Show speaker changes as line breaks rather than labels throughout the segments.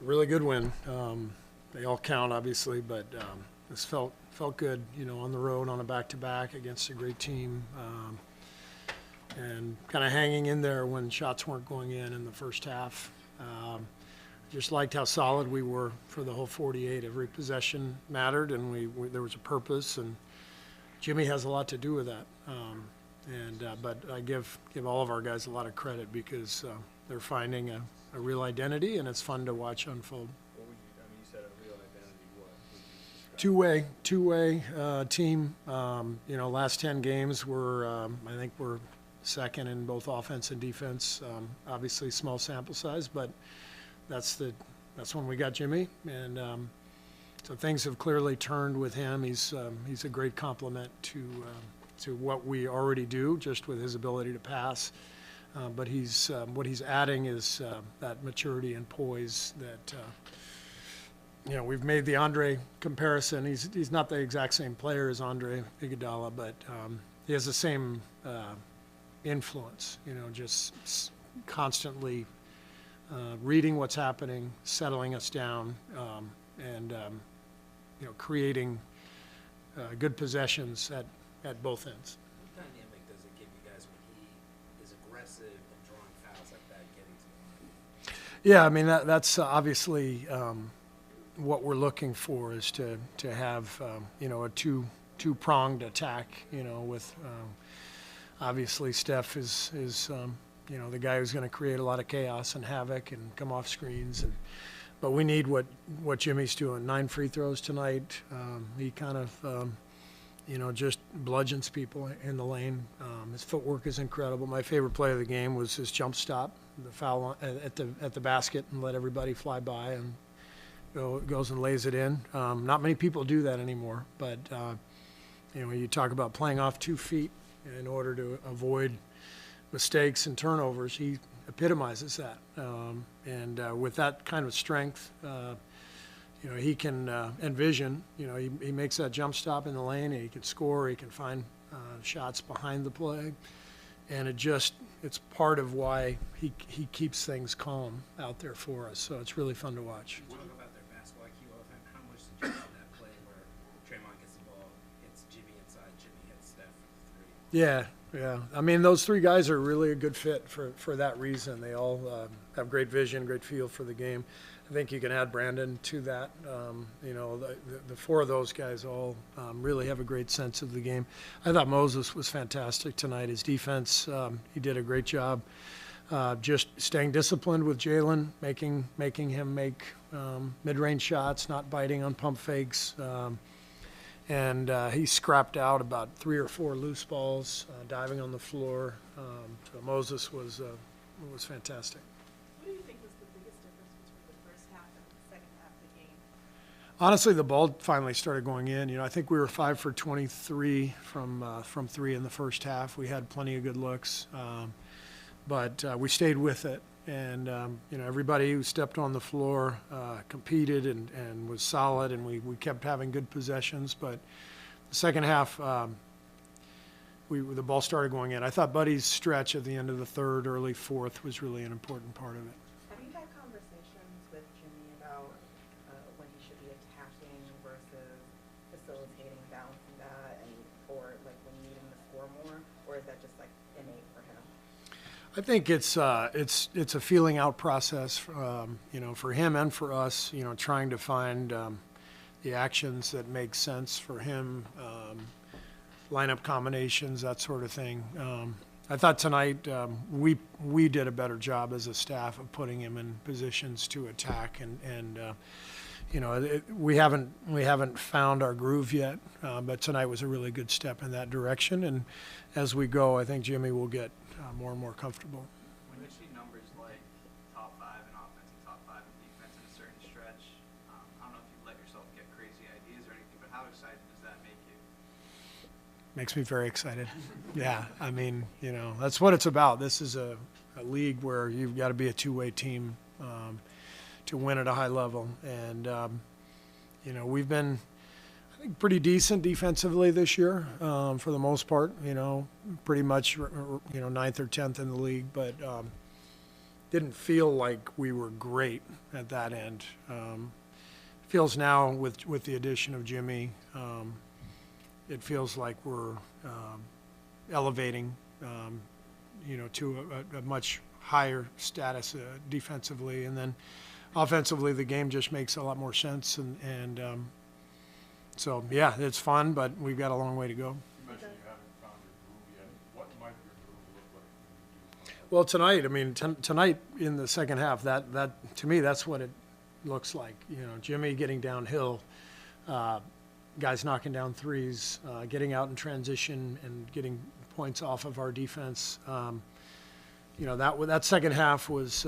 Really good win. They all count, obviously, but this felt good. On the road on a back-to-back against a great team, and kind of hanging in there when shots weren't going in the first half. Just liked how solid we were for the whole 48. Every possession mattered, and there was a purpose, and Jimmy has a lot to do with that. But I give all of our guys a lot of credit because they're finding a real identity, and it's fun to watch unfold.
What would you, I mean, you said a real identity, what would you describe?
Two-way team. Last 10 games I think we're second in both offense and defense. Obviously small sample size, but that's when we got Jimmy, and so things have clearly turned with him. He's a great complement to what we already do, just with his ability to pass. But what he's adding is that maturity and poise that we've made the Andre comparison. He's not the exact same player as Andre Iguodala, but he has the same influence. Just constantly reading what's happening, settling us down, and creating good possessions at both ends.
What dynamic does it give you guys when he is aggressive and drawing fouls like that, getting to the line?
Yeah, I mean that's obviously what we're looking for is to have a two-pronged attack. With obviously Steph is the guy who's going to create a lot of chaos and havoc and come off screens, but we need what Jimmy's doing. 9 free throws tonight. He kind of just bludgeons people in the lane. His footwork is incredible. My favorite play of the game was his jump stop, the foul at the basket, and let everybody fly by and goes and lays it in. Not many people do that anymore, but you talk about playing off 2 feet in order to avoid mistakes and turnovers. He epitomizes that, and with that kind of strength, he can envision. He makes that jump stop in the lane, and he can score. He can find shots behind the play, and it's part of why he keeps things calm out there for us. So it's really fun to watch.
You talk about their basketball IQ all the time. How much did you see that play where Draymond gets the ball, hits Jimmy inside, Jimmy hits Steph for the 3?
Yeah. I mean, those 3 guys are really a good fit for that reason. They all have great vision, great feel for the game. I think you can add Brandon to that. The 4 of those guys all really have a great sense of the game. I thought Moses was fantastic tonight. His defense, he did a great job. Just staying disciplined with Jalen, making him make mid-range shots, not biting on pump fakes. And he scrapped out about 3 or 4 loose balls, diving on the floor. So Moses was fantastic.
What do you think was the biggest difference between the first half and the second half of the game?
Honestly, the ball finally started going in. I think we were 5 for 23 from 3 in the first half. We had plenty of good looks, but we stayed with it. And everybody who stepped on the floor competed and was solid, and we kept having good possessions. But the second half, the ball started going in. I thought Buddy's stretch at the end of the third, early fourth was really an important part of it.
Have you had conversations with Jimmy about when he should be attacking versus facilitating, balancing that, or like when needing to score more, or is that just like innate for him?
I think it's a feeling out process, for him and for us. Trying to find the actions that make sense for him, lineup combinations, that sort of thing. I thought tonight we did a better job as a staff of putting him in positions to attack, and we haven't found our groove yet, but tonight was a really good step in that direction. And as we go, I think Jimmy will get more and more comfortable.
When you see numbers like top 5 in offense and top 5 in defense in a certain stretch, I don't know if you let yourself get crazy ideas or anything, but how excited does that make you?
Makes me very excited. Yeah, I mean, that's what it's about. This is a league where you've got to be a two-way team to win at a high level. And, we've been, I think, pretty decent defensively this year for the most part, pretty much, 9th or 10th in the league. But, didn't feel like we were great at that end. Feels now with the addition of Jimmy, it feels like we're elevating, to a much higher status defensively, and then offensively the game just makes a lot more sense, and so yeah, it's fun, but we've got a long way to go.
You mentioned you haven't found your groove yet. What might your groove look like?
Well, tonight, I mean, tonight in the second half, that to me, that's what it looks like. Jimmy getting downhill, guys knocking down threes, getting out in transition and getting points off of our defense. That second half was,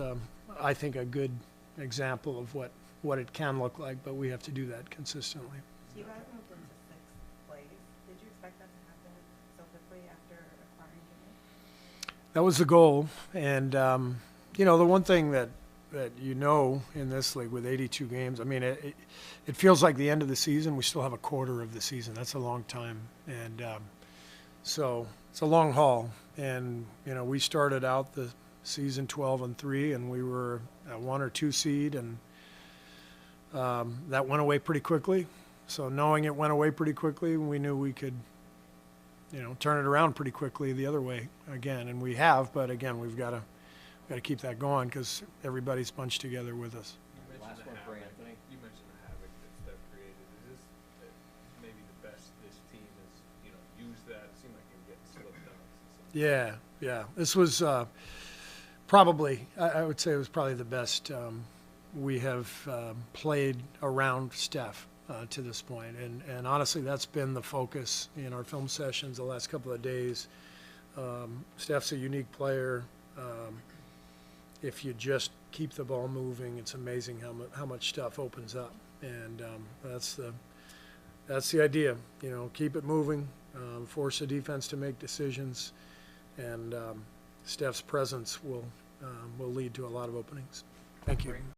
I think, a good example of what it can look like, but we have to do that consistently.
You guys moved into sixth place. Did you expect that to happen so quickly after acquiring Jimmy?
That was the goal, and the one thing that in this league with 82 games, I mean, it feels like the end of the season. We still have a quarter of the season. That's a long time, and so it's a long haul. And we started out the season 12-3, and we were a 1 or 2 seed, and that went away pretty quickly. So knowing it went away pretty quickly, we knew we could, turn it around pretty quickly the other way again, and we have. But again, we've got to keep that going because everybody's bunched together with us.
You mentioned the havoc. You mentioned the havoc that Steph created. Is this maybe the best this team has, used that? It seemed like you were getting slipped up.
Yeah. This was probably, I would say it was probably the best we have played around Steph to this point. And honestly, that's been the focus in our film sessions the last couple of days. Steph's a unique player. If you just keep the ball moving, it's amazing how much stuff opens up. And that's the idea. Keep it moving, force the defense to make decisions, and Steph's presence will lead to a lot of openings. Thank you.